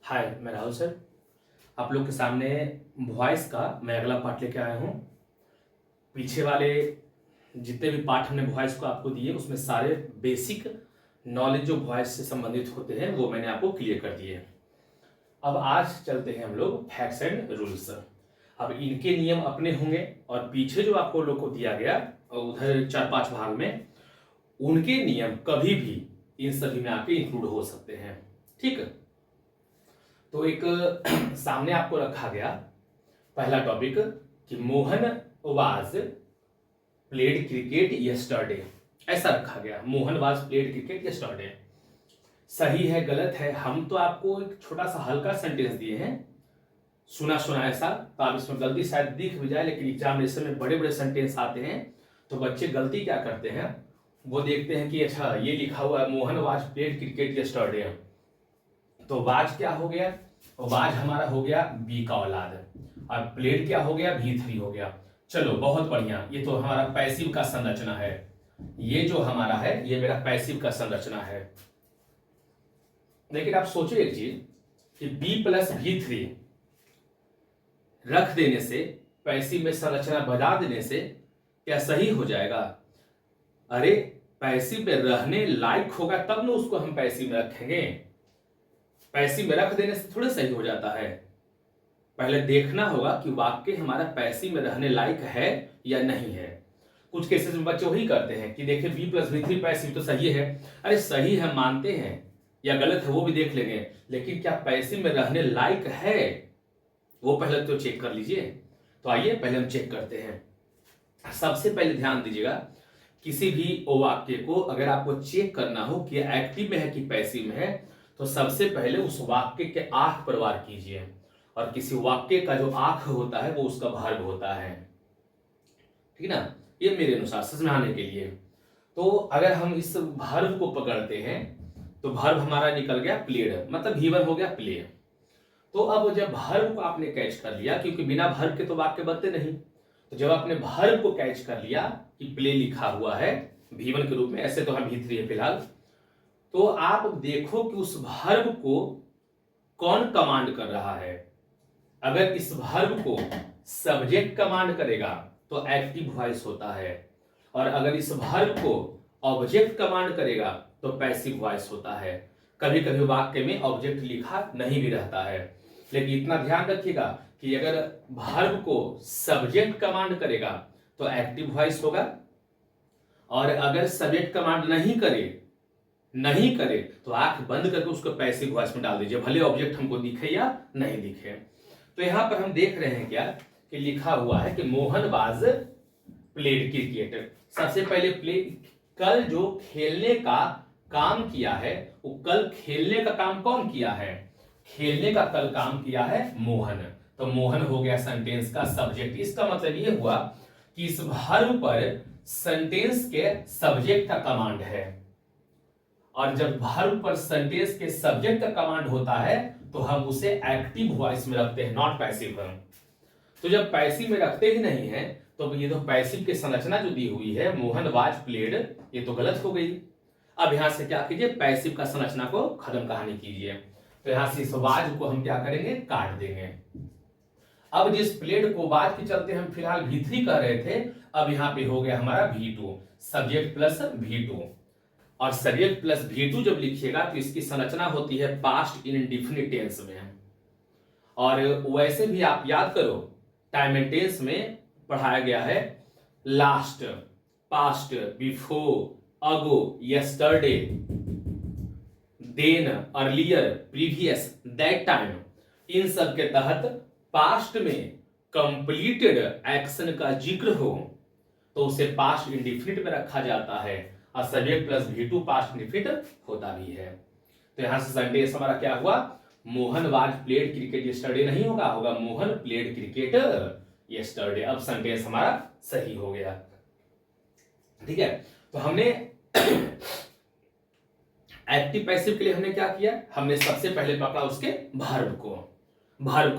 हाय, मैं राहुल सर। आप लोग के सामने वॉइस का मैं अगला पार्ट लेके आया हूँ। पीछे वाले जितने भी पार्ट हमने वॉइस को आपको दिए उसमें सारे बेसिक नॉलेज जो वॉइस से संबंधित होते हैं वो मैंने आपको क्लियर कर दिए। अब आज चलते हैं हम लोग फैक्ट्स एंड रूल्स। अब इनके नियम अपने होंगे और पीछे जो आपको लोग को दिया गया उधर 4-5 भाग में उनके नियम कभी भी इन सभी में आके इंक्लूड हो सकते हैं। ठीक है, तो एक सामने आपको रखा गया पहला टॉपिक कि Mohan was played cricket yesterday. ऐसा रखा गया, Mohan was played cricket yesterday. सही है गलत है, हम तो आपको एक छोटा सा हल्का सेंटेंस दिए हैं, सुना सुना ऐसा, तो आप इसमें गलती शायद दिख भी जाए, लेकिन एग्जामिनेशन में बड़े बड़े सेंटेंस आते हैं तो बच्चे गलती क्या करते हैं, वो देखते हैं कि अच्छा ये लिखा हुआ है Mohan was played cricket yesterday, तो वाज क्या हो गया, वाज हमारा हो गया बी का औलाद, और प्लेड क्या हो गया, V3 हो गया। चलो बहुत बढ़िया, ये तो हमारा पैसिव का संरचना है, ये जो हमारा है ये मेरा पैसिव का संरचना है। लेकिन आप सोचो एक चीज कि B+V3 रख देने से, पैसिव में संरचना बजा देने से क्या सही हो जाएगा? अरे पैसिव में रहने लायक होगा तब ना उसको हम पैसिव में रखेंगे, पैसिव में रख देने से थोड़ा सही हो जाता है। पहले देखना होगा कि वाक्य हमारा पैसिव में रहने लायक है या नहीं है। कुछ केसेस में बच्चे वही करते हैं कि देखिए B+V3 पैसिव तो सही है, अरे सही है मानते हैं, या गलत है वो भी देख लेंगे, लेकिन क्या पैसिव में रहने लायक है वो पहले तो चेक कर लीजिए। तो आइए पहले हम चेक करते हैं। सबसे पहले ध्यान दीजिएगा, किसी भी वाक्य को अगर आपको चेक करना हो कि एक्टिव में है कि पैसिव में है, तो सबसे पहले उस वाक्य के आंख पर वार कीजिए, और किसी वाक्य का जो आंख होता है वो उसका वर्ब होता है, ठीक ना, ये मेरे अनुसार समझाने के लिए। तो अगर हम इस वर्ब को पकड़ते हैं तो वर्ब हमारा निकल गया प्लेड, मतलब V1 हो गया प्ले। तो अब जब वर्ब को आपने कैच कर लिया, क्योंकि बिना वर्ब के तो वाक्य बनते नहीं, तो जब आपने वर्ब को कैच कर लिया कि प्ले लिखा हुआ है V1 के रूप में, ऐसे तो हम V3 है फिलहाल, तो आप देखो कि उस वर्ब को कौन कमांड कर रहा है। अगर इस वर्ब को सब्जेक्ट कमांड करेगा तो एक्टिव वॉइस होता है, और अगर इस वर्ब को ऑब्जेक्ट कमांड करेगा तो पैसिव वॉइस होता है। कभी कभी वाक्य में ऑब्जेक्ट लिखा नहीं भी रहता है, लेकिन इतना ध्यान रखिएगा कि अगर वर्ब को सब्जेक्ट कमांड करेगा तो एक्टिव वॉइस होगा, और अगर सब्जेक्ट कमांड नहीं करे तो आंख बंद करके उसको पैसिव वॉइस में डाल दीजिए, भले ऑब्जेक्ट हमको दिखे या नहीं दिखे। तो यहां पर हम देख रहे हैं क्या कि लिखा हुआ है कि मोहन वाज प्लेड क्रिकेट। सबसे पहले प्ले, कल जो खेलने का काम किया है, वो कल खेलने का काम कौन किया है? खेलने का कल काम किया है मोहन, तो मोहन हो गया सेंटेंस का सब्जेक्ट। इसका मतलब ये हुआ कि इस वर्ब पर सेंटेंस के सब्जेक्ट का कमांड है, और जब वर्ब पर सेंटेंस के सब्जेक्ट का कमांड होता है तो हम उसे एक्टिव वॉइस में रखते हैं, नॉट पैसिव। तो जब पैसिव में रखते ही नहीं है तो ये तो पैसिव की संरचना जो दी हुई है मोहन वाज प्लेड, ये तो गलत हो गई। अब यहां से क्या कीजिए, पैसिव का संरचना को खत्म कहानी कीजिए। तो यहां से इस वाज को हम क्या करेंगे, काट देंगे। अब जिस प्लेड को वाज के चलते हम फिलहाल V3 कह रहे थे, अब यहां पे हो गया हमारा V2, सब्जेक्ट प्लस V2। और सब्जेक्ट प्लस V2 जब लिखिएगा तो इसकी संरचना होती है पास्ट इंडेफिनिट टेंस में, और वैसे भी आप याद करो टाइम एंड टेंस में पढ़ाया गया है last, past, before, ago, yesterday, then, earlier, previous, that time. इन सब के तहत पास्ट में कंप्लीटेड एक्शन का जिक्र हो तो उसे पास्ट इंडेफिनिट में रखा जाता है, और subject plus V2 past indefinite होता भी है। तो यहां से सेंटेंस हमारा क्या हुआ, Mohan was played cricket yesterday नहीं होगा मोहन प्लेड क्रिकेट यस्टरडे। अब सेंटेंस हमारा सही हो गया, ठीक है। तो हमने एक्टिव पैसिव के लिए हमने क्या किया, हमने सबसे पहले पकड़ा उसके वर्ब को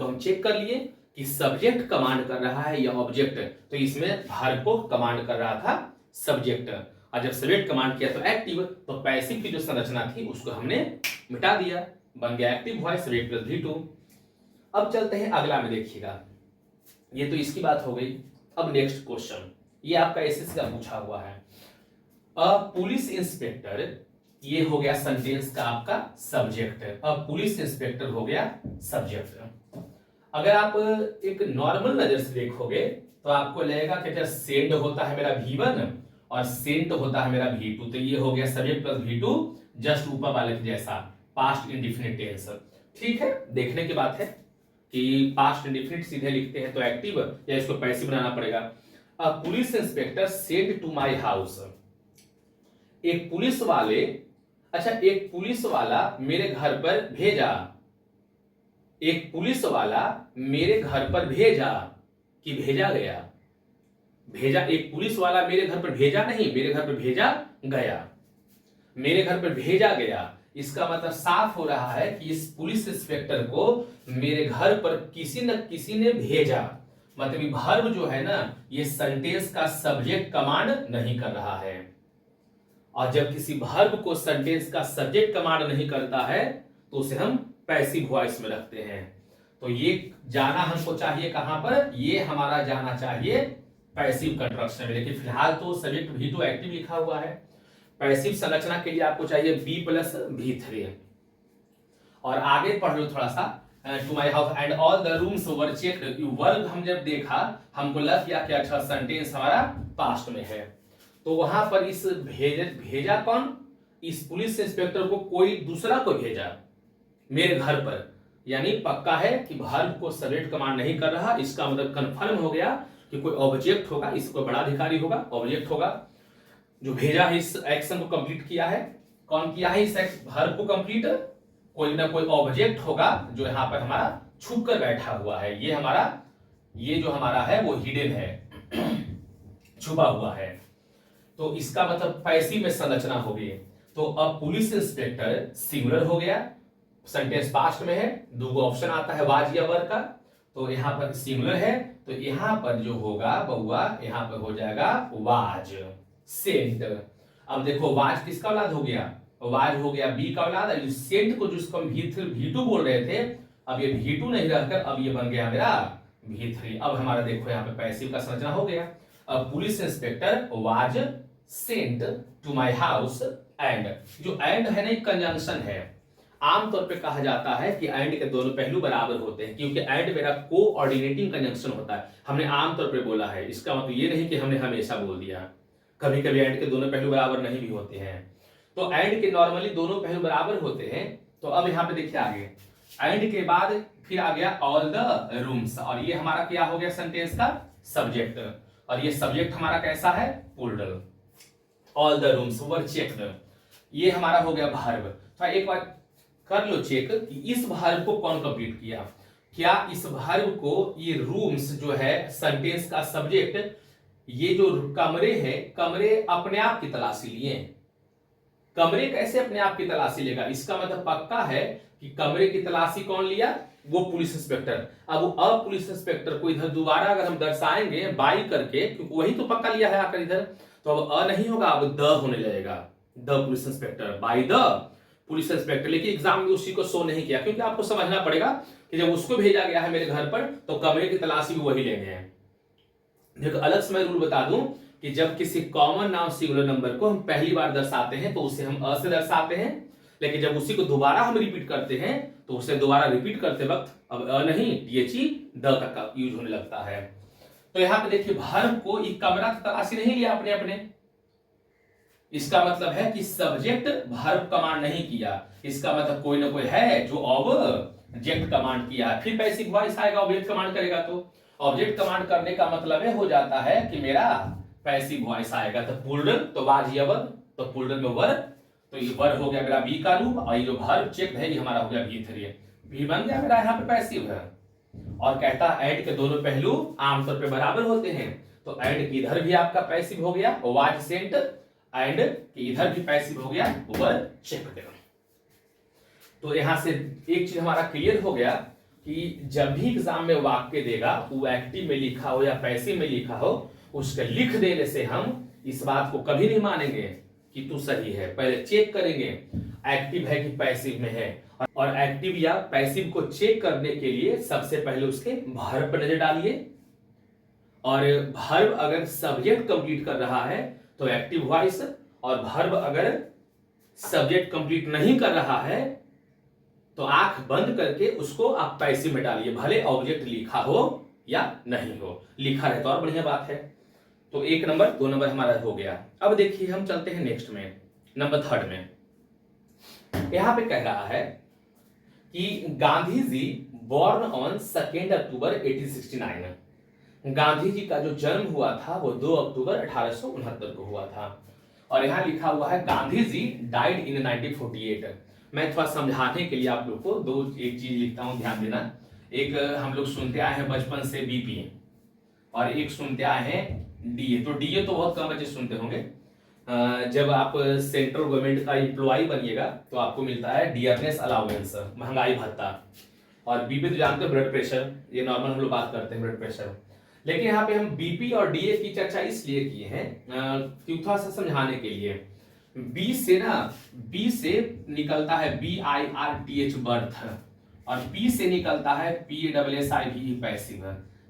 हम चेक कर लिए कि सब्जेक्ट कमांड कर रहा है या ऑब्जेक्ट, तो इसमें वर्ब को कमांड कर रहा था सब्जेक्ट, और जब सब्जेक्ट कमांड किया तो एक्टिव, तो पैसिव की जो संरचना थी उसको हमने मिटा दिया, बन गया active voice subject plus V2। अब चलते हैं अगला में, देखिएगा ये तो इसकी बात हो गई। अब नेक्स्ट क्वेश्चन, ये आपका एसएससी का पूछा हुआ है। पुलिस इंस्पेक्टर, ये हो गया सेंटेंस का आपका सब्जेक्ट। अब पुलिस इंस्पेक्टर हो गया सब्जेक्ट। अगर आप एक नॉर्मल नजर से देखोगे तो आपको लगेगा कि सेंड होता है मेरा V1 और सेंट होता है मेरा V2, तो ये हो गया सब्जेक्ट प्लस V2, जस्ट ऊपर वाले के जैसा, पास्ट इंडिफिनिट टेंस। ठीक है, देखने की बात है कि पास्ट इंडिफिनिट सीधे लिखते हैं तो एक्टिव या इसको पैसिव बनाना पड़ेगा। Police inspector send to my house, एक पुलिस वाले, अच्छा एक पुलिस वाला मेरे घर पर भेजा, एक पुलिस वाला मेरे घर पर भेजा कि भेजा गया, भेजा, एक पुलिस वाला मेरे घर पर भेजा नहीं, मेरे घर पर भेजा गया, मेरे घर पर भेजा गया, इसका मतलब साफ हो रहा है कि इस पुलिस इंस्पेक्टर को मेरे घर पर किसी न किसी ने भेजा। मतलब वर्ब जो है ना, ये सेंटेंस का सब्जेक्ट कमांड नहीं कर रहा है, और जब किसी वर्ब को सेंटेंस का सब्जेक्ट कमांड नहीं करता है तो उसे हम पैसिव वॉइस में रखते हैं। तो ये जाना हमको चाहिए कहां पर, ये हमारा जाना चाहिए पैसिव कंस्ट्रक्शन में। लेकिन फिलहाल तो सब्जेक्ट V2 एक्टिव लिखा हुआ है। पैसिव संरचना के लिए आपको चाहिए B प्लस V3। और आगे पढ़ लो थोड़ा सा, to my house and all the rooms were checked. Verb हम जब देखा हमको लग गया कि अच्छा सेंटेंस हमारा पास्ट में है, तो वहां पर इस भेजा कौन, इस पुलिस इंस्पेक्टर को कोई दूसरा को भेजा मेरे घर पर, यानी पक्का है कि वर्ब को सब्जेक्ट कमांड नहीं कर रहा। इसका मतलब कंफर्म हो गया कि कोई ऑब्जेक्ट होगा, इसको बड़ा अधिकारी होगा, ऑब्जेक्ट होगा जो भेजा है, इस एक्शन को कंप्लीट किया है। कौन किया है इस वर्ब को कंप्लीट, कोई ना कोई ऑब्जेक्ट होगा जो यहाँ पर हमारा छुप कर बैठा हुआ है। ये हमारा, ये जो हमारा है वो हिडन है, छुपा हुआ है। तो इसका मतलब पैसिव में संरचना हो गई। तो अब पुलिस इंस्पेक्टर सिंगुलर हो गया, सेंटेंस पास्ट में है, दो ऑप्शन आता है वाज या वर का, तो यहाँ पर सिंगुलर है, तो यहाँ पर जो होगा बउआ, यहाँ पर हो जाएगा वाज सेंट। अब देखो वाज किसका औलाद हो गया, वाज हो गया बी का औलाद। सेंट को जिसको हम V2 बोल रहे थे, अब ये V2 नहीं रहकर अब ये बन गया मेरा V3। अब हमारा देखो यहाँ पे पैसिव का संरचना हो गया। अब police inspector was sent to my house and, जो एंड है ना, कंजंक्शन है। आमतौर पे कहा जाता है कि एंड के दोनों पहलू बराबर होते हैं, क्योंकि एंड मेरा कोऑर्डिनेटिंग कंजंक्शन होता है। हमने आमतौर पे बोला है, इसका मतलब ये नहीं कि हमने हमेशा बोल दिया, कभी कभी एंड के दोनों पहलू बराबर नहीं भी होते हैं। तो एंड के नॉर्मली दोनों पहलू बराबर होते हैं। तो अब यहाँ पे देखिए आगे, एंड के बाद फिर आ गया ऑल द रूम्स, और ये हमारा क्या हो गया सेंटेंस का सब्जेक्ट, और ये सब्जेक्ट हमारा कैसा है, plural. All the rooms were checked, ये हमारा हो गया वर्ब। तो एक बार कर लो चेक कि इस वर्ब को कौन कंप्लीट किया। क्या इस वर्ब को, ये रूम्स जो है सेंटेंस का सब्जेक्ट, ये जो कमरे हैं, कमरे अपने आप की तलाशी लिए, कमरे कैसे अपने आप की तलाशी लेगा, इसका मतलब पक्का है कि कमरे की तलाशी कौन लिया, वो पुलिस इंस्पेक्टर। अब वो पुलिस इंस्पेक्टर को इधर दोबारा अगर हम दर्शाएंगे बाई करके, क्योंकि वही तो पक्का लिया है आकर इधर, तो अब नहीं होगा, अब द होने लगेगा, the police inspector, by the police inspector. लेकिन एग्जाम में उसी को शो नहीं किया, क्योंकि आपको समझना पड़ेगा कि जब उसको भेजा गया है मेरे घर पर, तो कमरे की तलाशी भी वही लेंगे हैं। देखो अलग से मैं रूल बता दूं कि जब किसी कॉमन नाउन सिंगुलर नंबर को हम पहली बार दर्शाते हैं तो उसे हम अ से दर्शाते हैं, लेकिन जब उसी को दोबारा हम रिपीट करते हैं तो उसे दोबारा रिपीट करते वक्त अब अ नहीं टीएचई द का यूज होने लगता है। तो यहाँ पे देखिए वर्ब को एक कमरा की तलाशी नहीं लिया अपने अपने, इसका मतलब है कि सब्जेक्ट वर्ब कमांड नहीं किया, इसका मतलब कोई ना कोई है जो ऑब्जेक्ट कमांड किया है। फिर पैसिव वॉइस आएगा, ऑब्जेक्ट कमांड करेगा, तो ऑब्जेक्ट कमांड करने का मतलब है हो जाता है कि मेरा पैसिव वॉइस आएगा। तो प्लूरल, तो वाज या वर, तो प्लूरल में वर, तो ये वर हो गया मेरा बी का रूप, और ये जो वर्ब चेक है ये हमारा हो गया V3, भी बन गया मेरा यहाँ पे पैसिव है। और कहता है एंड के दोनों पहलू आमतौर पे बराबर होते हैं, तो एंड की इधर भी आपका पैसिव हो गया वाज सेंट, एंड की इधर भी पैसिव हो गया वर चेक। तो यहां से एक चीज हमारा क्लियर हो गया कि जब भी एग्जाम में वाक्य देगा, वो एक्टिव में लिखा हो या पैसिव में लिखा हो, उसके लिख देने से हम इस बात को कभी नहीं मानेंगे कि तू सही है, पहले चेक करेंगे एक्टिव है कि पैसिव में है, और एक्टिव या पैसिव को चेक करने के लिए सबसे पहले उसके वर्ब पर नजर डालिए, और वर्ब अगर सब्जेक्ट कंप्लीट कर रहा है तो एक्टिव वॉइस, और वर्ब अगर सब्जेक्ट कंप्लीट नहीं कर रहा है तो आंख बंद करके उसको आप पैसिव में डालिए, भले ऑब्जेक्ट लिखा हो या नहीं हो। लिखा रहे तो और बढ़िया बात है। तो 1 नंबर 2 नंबर हमारा हो गया। अब देखिए हम चलते हैं नेक्स्ट में, नंबर 3 में। यहां पे कह रहा है कि गांधी जी बॉर्न ऑन 2 अक्टूबर 1869। गांधी जी का जो जन्म हुआ था वो 2 अक्टूबर 1869 को हुआ था। और यहां लिखा हुआ है गांधी जी डाइड इन 1948। मैं थोड़ा समझाने के लिए आप लोग को एक चीज लिखता हूं, ध्यान देना। एक हम लोग सुनते आए हैं बचपन से बीपी, और एक सुनते आए हैं डीए। तो डीए तो बहुत कम बच्चे सुनते होंगे। जब आप सेंट्रल गवर्नमेंट का एम्प्लॉय बनिएगा तो आपको मिलता है डियरनेस अलाउंस, महंगाई भत्ता। और बीपी तो जानते हो ब्लड प्रेशर, ये नॉर्मल हम लोग बात करते हैं ब्लड प्रेशर। लेकिन यहाँ पे हम बीपी और डीए की चर्चा इसलिए किए हैं कि थोड़ा सा समझाने के लिए। बी से निकलता है BIRTH बर्थ, और पी से निकलता है PASSIVE पैसिव,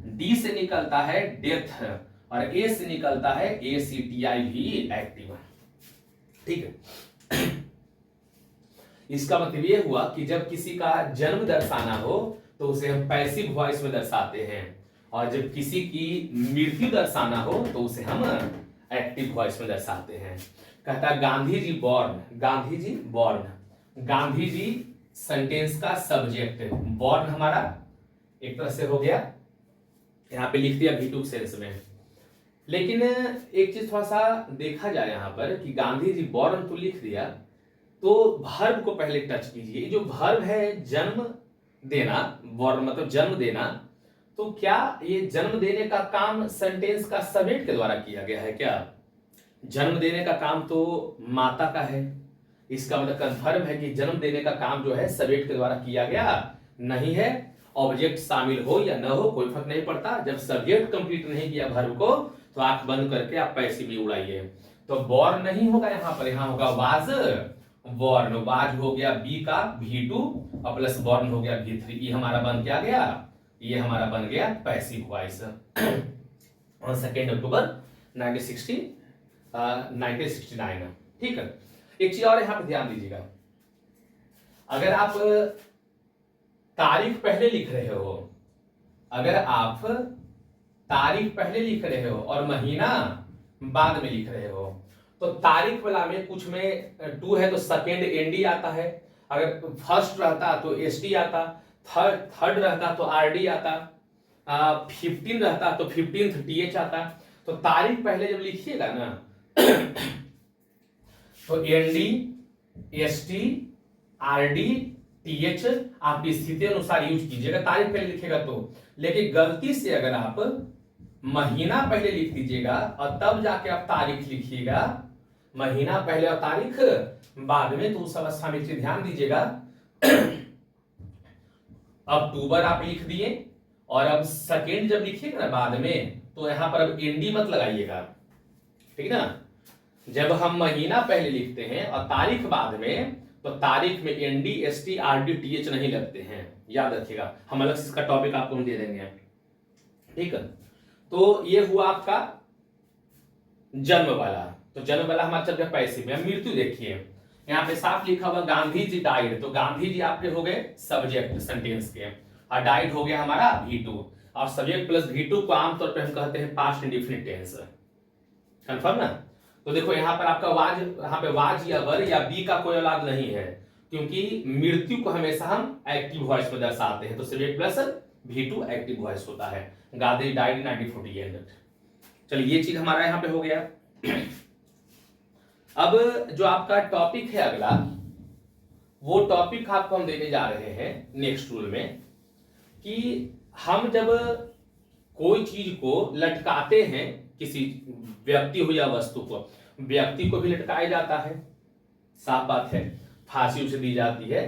डी से निकलता है डेथ, और ए से निकलता है ACTIV एक्टिव। ठीक है। इसका मतलब ये हुआ कि जब किसी का जन्म दर्शाना हो तो उसे हम पैसिव वॉइस में दर्शाते हैं, और जब किसी की मृत्यु दर्शाना हो तो उसे हम एक्टिव वॉइस में दर्शाते हैं। कहता है Gandhi ji born, Gandhi ji born, Gandhi ji sentence का सब्जेक्ट, बॉर्न हमारा एक तरह से हो गया, यहां पे लिख दिया V2 सेंस में। लेकिन एक चीज थोड़ा सा देखा जाए यहां पर कि गांधी जी बॉर्न तो लिख दिया, तो वर्ब को पहले टच कीजिए। जो वर्ब है जन्म देना, बॉर्न मतलब जन्म देना, तो क्या ये जन्म देने का काम सेंटेंस का सब्जेक्ट के द्वारा किया गया है क्या? जन्म देने का काम तो माता का है, इसका मतलब कंफर्म है कि जन्म देने का काम जो है सब्जेक्ट के द्वारा किया गया नहीं है। ऑब्जेक्ट शामिल हो या न हो कोई फर्क नहीं पड़ता, जब सब्जेक्ट कंप्लीट नहीं किया वर्ब को तो आंख बंद करके आप पैसिव में उड़ाइए। तो बॉर्न नहीं होगा यहाँ पर, यहाँ होगा वाज बॉर्न। वाज हो गया बी का V2 और प्लस बॉर्न हो गया V3। ये हमारा बन क्या गया? ये हमारा बन गया पैसिव वॉइस। और 2 अक्टूबर 1969। ठीक है। एक चीज और यहां पर ध्यान दीजिएगा, अगर आप तारीख पहले लिख रहे हो, अगर आप तारीख पहले लिख रहे हो और महीना बाद में लिख रहे हो, तो तारीख वाला में कुछ में 2 है तो सेकेंड ND आता है, अगर फर्स्ट रहता तो ST आता, थर्ड रहता तो RD आता, 15 रहता तो 15th TH आता। तो तारीख पहले जब लिखिएगा ना तो ND ST RD TH आपकी स्थिति अनुसार यूज कीजिएगा, तारीख पहले लिखेगा तो। लेकिन गलती से अगर आप महीना पहले लिख दीजिएगा और तब जाके आप तारीख लिखिएगा, महीना पहले और तारीख बाद में, तो उस अवस्था में ध्यान दीजिएगा अक्टूबर आप लिख दिए और अब सेकेंड जब लिखिएगा ना बाद में, तो यहां पर अब ND मत लगाइएगा, ठीक ना। जब हम महीना पहले लिखते हैं और तारीख बाद में, तो तारीख में ND ST RD TH नहीं लगते हैं, याद रखिएगा। हम अलग से इसका टॉपिक आपको हम दे देंगे, ठीक है। तो ये हुआ आपका जन्म वाला। तो जन्म वाला हमारा चल गया पैसिव में। मृत्यु देखिए यहाँ पे साफ लिखा हुआ गांधी जी डाइड, तो गांधी जी आपके हो गए सब्जेक्ट सेंटेंस के, और डाइड हो गया हमारा V2, और सब्जेक्ट प्लस V2 को आमतौर पे हम कहते हैं पास्ट इंडेफिनिट टेंस। कंफर्म ना। तो देखो यहाँ पर आपका वाज, यहाँ पे वाज या वर या बी का कोई औलाद नहीं है, क्योंकि मृत्यु को हमेशा हम एक्टिव वॉइस में दर्शाते हैं, तो subject plus V2 active voice होता है। गांधी डाइड 1948। चलिए ये चीज हमारा यहाँ पे हो गया। अब जो आपका टॉपिक है अगला, वो टॉपिक आपको हम देने जा रहे हैं नेक्स्ट रूल में, कि हम जब कोई चीज को लटकाते हैं, किसी व्यक्ति हो या वस्तु को, व्यक्ति को भी लटकाया जाता है, साफ बात है। फांसी उसे दी जाती है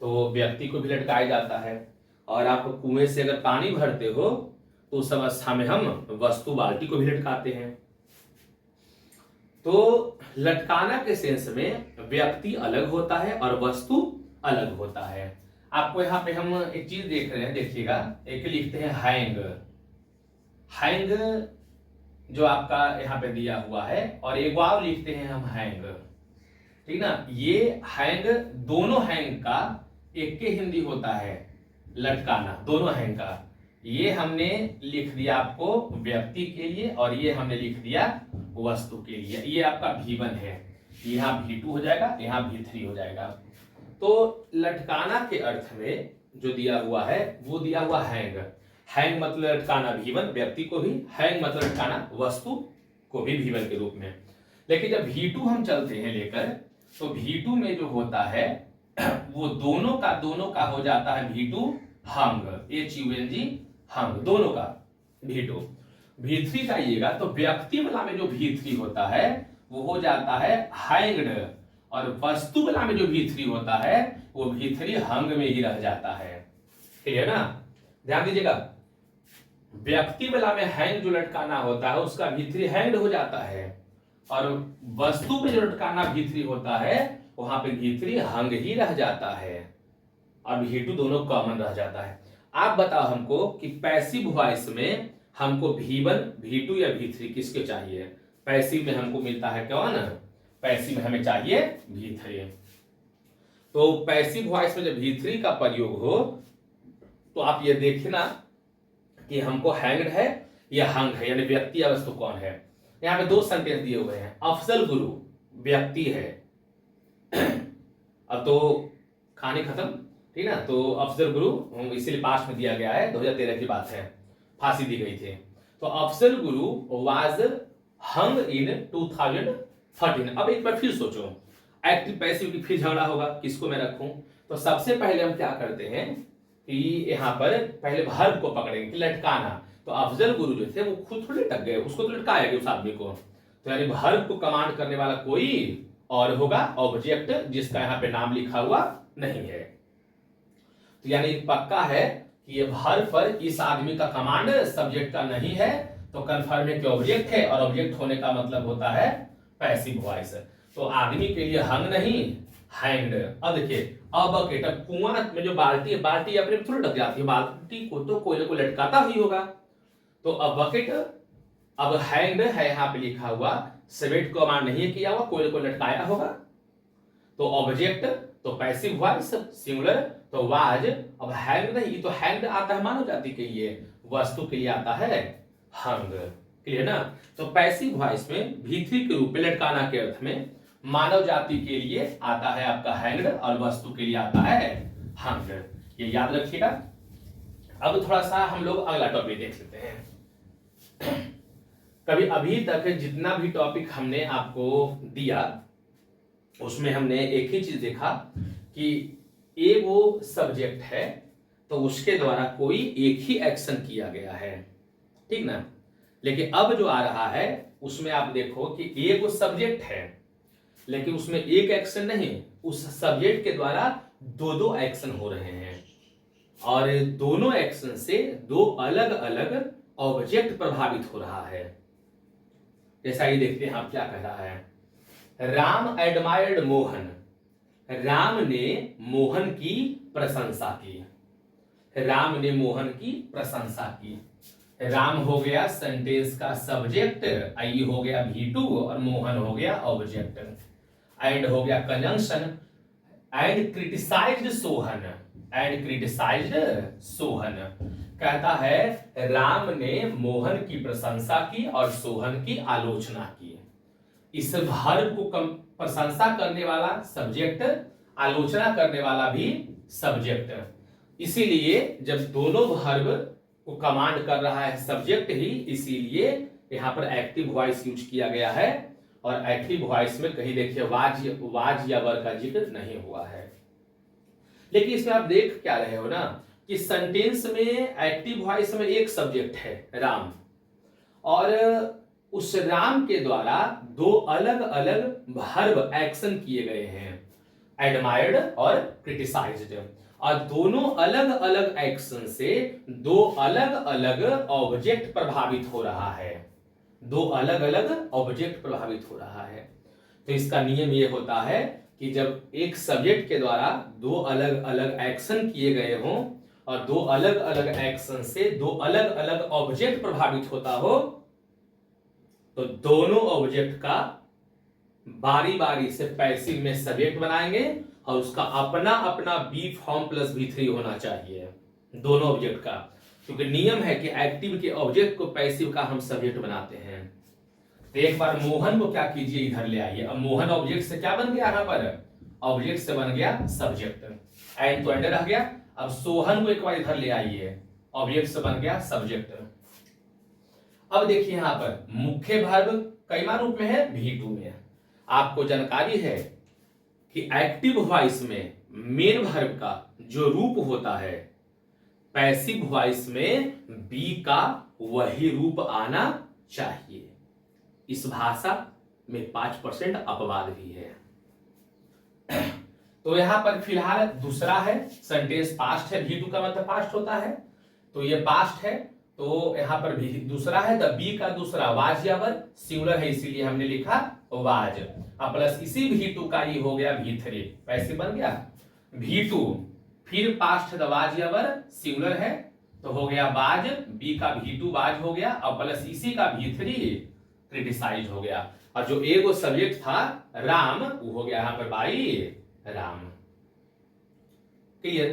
तो व्यक्ति को भी लटकाया जाता है, और आप कुएं से अगर पानी भरते हो तो उस अवस्था में हम वस्तु बाल्टी को भी लटकाते हैं। तो लटकाना के सेंस में व्यक्ति अलग होता है और वस्तु अलग होता है। आपको यहाँ पे हम एक चीज देख रहे हैं, देखिएगा, एक लिखते हैं हैंग। हैंग जो आपका यहाँ पे दिया हुआ है, और एक वाव लिखते हैं हम हैंग, ठीक ना। ये हैंग, दोनों हैंग का एक के हिंदी होता है लटकाना, दोनों हैंग का। ये हमने लिख दिया आपको व्यक्ति के लिए, और ये हमने लिख दिया वस्तु के लिए। ये आपका V1 है, यहाँ V2 हो जाएगा, यहाँ V3 हो जाएगा। तो लटकाना के अर्थ में जो दिया हुआ है वो दिया हुआ हैंग। हैंग मतलब लटकाना V1 व्यक्ति को भी, हैंग मतलब लटकाना वस्तु को भी V1 के रूप में। लेकिन जब V2 हम चलते हैं लेकर, तो V2 में जो होता है वो दोनों का हो जाता है V2 हंग, HUNG हंग, दोनों का V2। V3 का आइएगा तो व्यक्ति वाला में जो V3 होता है वो हो जाता है हैंग्ड, और वस्तु वाला में जो V3 होता है वो V3 हंग में ही रह जाता है। क्लियर ना, ध्यान दीजिएगा। व्यक्ति वाला में हैंग जो लटकाना होता है उसका V3 हैंग्ड हो जाता है, और वस्तु में जो लटकाना V3 होता है वहां पे V3 हंग ही रह जाता है, और V2 दोनों कॉमन रह जाता है। आप बताओ हमको कि पैसिव वॉइस में हमको V1, V2 या V3 किसके चाहिए? पैसिव में हमको मिलता है कौन? पैसिव में हमें चाहिए V3। तो पैसिव वॉइस में जब V3 का प्रयोग हो तो आप ये देखिए ना कि हमको हैंग्ड है या हंग है, यानी व्यक्ति या वस्तु कौन है। यहाँ पे दो सेंटेंस दिए हुए हैं। अफजल गुरु व्यक्ति है, अब तो कहानी खत्म, ठीक ना। तो अफजल गुरु इसीलिए पास में दिया गया है, 2013 की बात है, फांसी दी गई थी। तो अफजल गुरु वाज हंग इन 2013। अब एक बार फिर सोचो, एक्टिव पैसिव की फिर झगड़ा होगा, किसको मैं रखूं? तो सबसे पहले हम क्या करते हैं कि यहाँ पर पहले वर्ब को पकड़ेंगे कि लटकाना। तो अफजल गुरु जो थे वो खुद थोड़े लटक गए, उसको तो लटकाया गया उस आदमी को। तो यानी वर्ब को कमांड करने वाला कोई और होगा, ऑब्जेक्ट जिसका यहाँ पे नाम लिखा हुआ नहीं है। तो यानी पक्का है कि ये वर्ब पर इस आदमी का कमांड सब्जेक्ट का नहीं है, तो कंफर्म है कि ऑब्जेक्ट है, और ऑब्जेक्ट होने का मतलब होता है पैसिव वॉइस। तो आदमी के लिए हंग नहीं, हैंग्ड। अब देखिए, अब बकेट, अब कुआं में जो बाल्टी है, बाल्टी अपने में थोड़ी लटक जाती है, बाल्टी को तो कोई ना कोई लटकाता ही होगा। तो अब बकेट, अब हैंग्ड है यहाँ पे लिखा हुआ, सब्जेक्ट को कमांड नहीं किया हुआ, कोई ना कोई लटकाया होगा। तो ऑब्जेक्ट तो पैसिव वॉइस सिंगुलर, तो वाज। अब हैंग नहीं, तो हैंग्ड आता है मानव जाति के लिए, वस्तु के लिए आता है हंग। क्लियर ना। तो पैसिव वॉइस में V3 के रूप में लटकाना के अर्थ में मानव जाति के लिए आता है आपका हैंग्ड, और वस्तु के लिए आता है हंग। ये याद रखिएगा। अब थोड़ा सा हम लोग अगला टॉपिक देख लेते हैं। कभी अभी तक जितना भी टॉपिक हमने आपको दिया उसमें हमने एक ही चीज देखा कि एक वो सब्जेक्ट है तो उसके द्वारा कोई एक ही एक्शन किया गया है, ठीक ना। लेकिन अब जो आ रहा है उसमें आप देखो कि एक वो सब्जेक्ट है, लेकिन उसमें एक एक्शन नहीं, उस सब्जेक्ट के द्वारा दो दो एक्शन हो रहे हैं, और दोनों एक्शन से दो अलग अलग ऑब्जेक्ट प्रभावित हो रहा है। जैसा ये देखते हैं आप क्या कह रहा है। राम एडमायर्ड मोहन, राम ने मोहन की प्रशंसा की, राम ने मोहन की प्रशंसा की। राम हो गया सेंटेंस का सब्जेक्ट, आई हो गया V2, और मोहन हो गया ऑब्जेक्ट। एंड हो गया conjunction. And criticised Sohan, and criticised Sohan, कहता है राम ने मोहन की प्रशंसा की और सोहन की आलोचना की। इस वर्ब को प्रशंसा करने वाला सब्जेक्ट, आलोचना करने वाला भी सब्जेक्ट। इसीलिए जब दोनों वर्ब को कमांड कर रहा है सब्जेक्ट ही, इसीलिए यहां पर एक्टिव वॉइस यूज किया गया है। और एक्टिव वॉइस में कहीं देखिए वाज या वर का जिक्र नहीं हुआ है। लेकिन इसमें आप देख क्या रहे हो ना कि सेंटेंस में एक्टिव वॉइस में एक सब्जेक्ट है राम, और उस राम के द्वारा दो अलग अलग वर्ब एक्शन किए गए हैं, एडमायर्ड और क्रिटिसाइज्ड, और दोनों अलग अलग एक्शन से दो अलग अलग ऑब्जेक्ट प्रभावित हो रहा है, दो अलग अलग ऑब्जेक्ट प्रभावित हो रहा है। तो इसका नियम ये होता है कि जब एक सब्जेक्ट के द्वारा दो अलग अलग एक्शन किए गए हों और दो अलग अलग एक्शन से दो अलग अलग ऑब्जेक्ट प्रभावित होता हो, तो दोनों ऑब्जेक्ट का बारी बारी से पैसिव में सब्जेक्ट बनाएंगे और उसका अपना अपना बी फॉर्म प्लस बी3 होना चाहिए दोनों ऑब्जेक्ट का, क्योंकि नियम है कि एक्टिव के ऑब्जेक्ट को पैसिव का हम सब्जेक्ट बनाते हैं। तो एक बार मोहन को क्या कीजिए, इधर ले आइए। अब मोहन ऑब्जेक्ट से क्या बन गया, यहां पर ऑब्जेक्ट से बन गया सब्जेक्ट, एंड तो एंड रह गया। अब सोहन को एक बार इधर ले आइए, ऑब्जेक्ट से बन गया सब्जेक्ट। अब देखिए यहां पर मुख्य वर्ब कैमा रूप में है, V2 में। आपको जानकारी है कि एक्टिव वॉइस में मेन वर्ब का जो रूप होता है, पैसिव वॉइस में बी का वही रूप आना चाहिए। इस भाषा में 5% अपवाद भी है। तो यहां पर फिलहाल दूसरा है, सेंटेंस पास्ट है, V2 का मतलब पास्ट होता है, तो ये पास्ट है, तो यहां पर भी दूसरा है। द बी का दूसरा वाज या वर्ब सिंगुलर है, इसीलिए हमने लिखा वाज, प्लस इसी V2 का ये हो गया V3, पैसे बन गया V2, फिर पास्ट द वाज या वर्ब सिंगुलर है तो हो गया वाज, बी का V2 वाज हो गया और प्लस इसी का V3 क्रिटिसाइज हो गया, और जो एगो सब्जेक्ट था राम वो हो गया यहां पर बाई राम। क्लियर?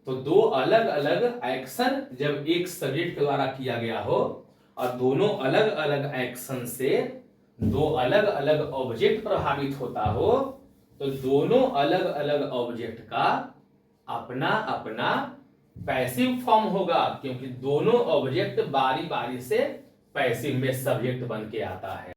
तो दो अलग अलग एक्शन जब एक सब्जेक्ट के द्वारा किया गया हो और दोनों अलग अलग एक्शन से दो अलग अलग ऑब्जेक्ट प्रभावित होता हो, तो दोनों अलग अलग ऑब्जेक्ट का अपना अपना पैसिव फॉर्म होगा, क्योंकि दोनों ऑब्जेक्ट बारी बारी से पैसिव में सब्जेक्ट बन के आता है।